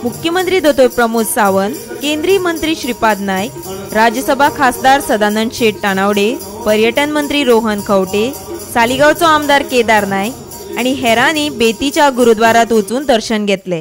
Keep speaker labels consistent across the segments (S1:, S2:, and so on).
S1: मुख्यमंत्री दोतोर प्रमोद सावंत, केंद्रीय मंत्री श्रीपाद नाईक, राज्यसभा खासदार सदानंद शेट तानावडे, पर्यटन मंत्री रोहन खवटे, सालिगांवचो आमदार केदार नाईक आणि हेरांनी बेतीच्या गुरुद्वारात वचून दर्शन घेतले।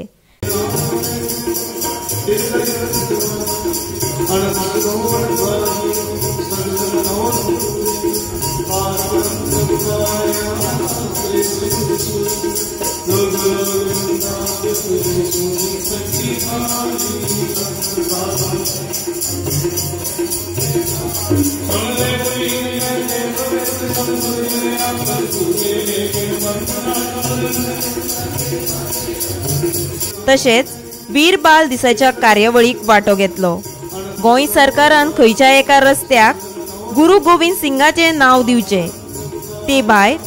S1: तशेंच वीर बाल दिसाच्या कार्यावळीक वांटो घेतलो। गोंय सरकारान खंयच्याय एका रस्त्याक गुरु गोविंद सिंगाचे नाव दिवचे, ते भायर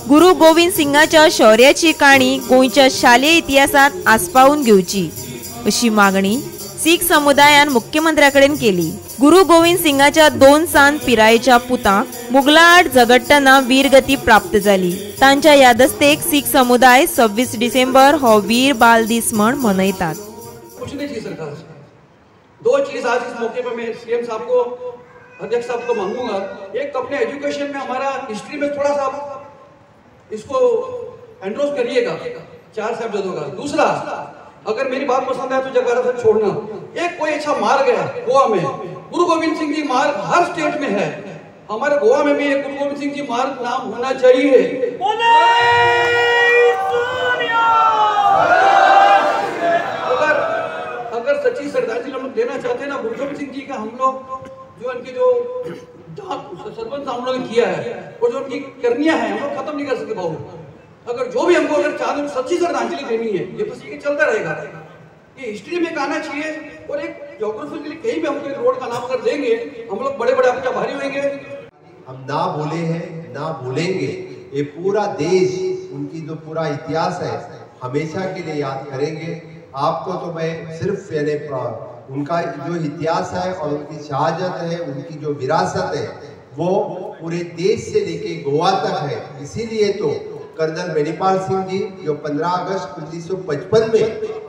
S1: गुरु गोविंद सिंगाच्या शौर्याची काणी गोंयच्या शालेय इतिहासात आस्पावून घेवची अशी मागणी सीख समुदायान मुख्यमंत्र्याकडेन केली। गुरु गोविंद सिंगाच्या 2 सांत पिरायेच्या पुताक मुघला आड झगडटना वीरगती प्राप्त जाली। तांच्या यादस्तेक सीख समुदाय 26 डिसेंबर हो वीर बाल दिस म्हण मनयतात।
S2: दो चीज आज इस मौके पर मैं सीएम साहब को, अध्यक्ष साहब को मांगूंगा। एक, अपने एजुकेशन में हमारा हिस्ट्री में थोड़ा सा इसको एंडोर्स करिएगा 4 शब्दों का। दूसरा, अगर मेरी बात पसंद है तो जगह से छोड़ना। एक कोई अच्छा मार्ग है गोवा में, गुरु गोविंद सिंह जी मार्ग हर स्टेट में है, हमारे गोवा में भी एक गुरु गोविंद सिंह जी मार्ग नाम होना चाहिए। अगर सच्ची श्रद्धांजलि हम लोग देना चाहते हैं ना गुरु गोविंद सिंह जी का, हम लोग जो उनके जो सरपंच हम लोगों ने किया है और जो उनकी करनियां हैं हम लोग खत्म नहीं कर सकते बाबू। अगर जो भी हमको अगर चाहते सच्ची श्रद्धांजलि देनी है, ये तो सीखे चलता रहेगा, ये हिस्ट्री में आना चाहिए। और एक ज्योग्राफिकली कहीं भी हमको रोड का नाम अगर देंगे हम लोग बड़े बड़े आपका भारी होंगे।
S3: हम ना भूले हैं ना भूलेंगे, ये पूरा देश उनकी जो पूरा इतिहास है हमेशा के लिए याद करेंगे। आपको तो मैं सिर्फ उनका जो इतिहास है और उनकी शहादत है, उनकी जो विरासत है वो पूरे देश से लेके गोवा तक है। इसीलिए तो कर्नल मणिपाल सिंह जी जो 15 अगस्त 1955 में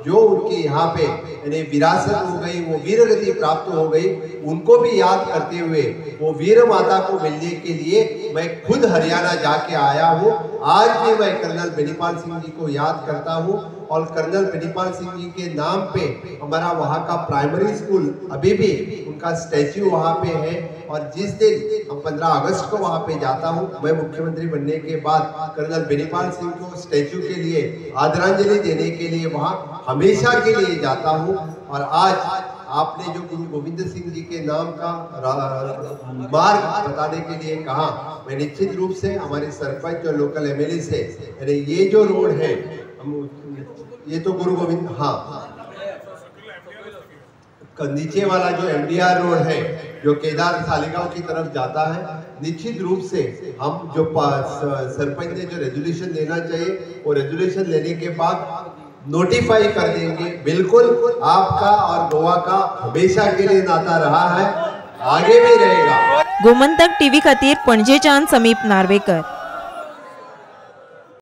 S3: जो उनके यहाँ पे यानी विरासत हो गई, वो वीरगति प्राप्त हो गई, उनको भी याद करते हुए वो वीर माता को मिलने के लिए मैं खुद हरियाणा जाके आया हूँ। आज भी मैं कर्नल मणिपाल सिंह जी को याद करता हूँ और कर्नल मणिपाल सिंह जी के नाम पे हमारा वहाँ का प्राइमरी स्कूल अभी भी उनका स्टैच्यू वहाँ पे है। और जिस दिन 15 अगस्त को वहाँ पे जाता हूँ, मैं मुख्यमंत्री बनने के बाद कर्नल मणिपाल सिंह को स्टैच्यू के लिए आदरांजलि देने के लिए वहाँ हमेशा के लिए जाता हूँ। और आज आपने जो गुरु गोविंद सिंह जी के नाम का मार्ग बताने के लिए कहा, मैं निश्चित रूप से हमारे सरपंच और लोकल एमएलए से, यानी ये जो रोड है ये तो गुरु गोविंद, हाँ नीचे वाला जो एमडीआर रोड है जो केदार सालिगांव की तरफ जाता है, निश्चित रूप से हम जो सरपंच ने जो रेजोल्यूशन देना चाहिए वो रेजोल्यूशन लेने के बाद नोटिफाई कर देंगे। बिल्कुल आपका और गोवा का हमेशा के लिए नाता रहा है, आगे भी रहेगा।
S1: गोमंतक टीव्ही खातीर पणजेच्यान समीप नार्वेकर।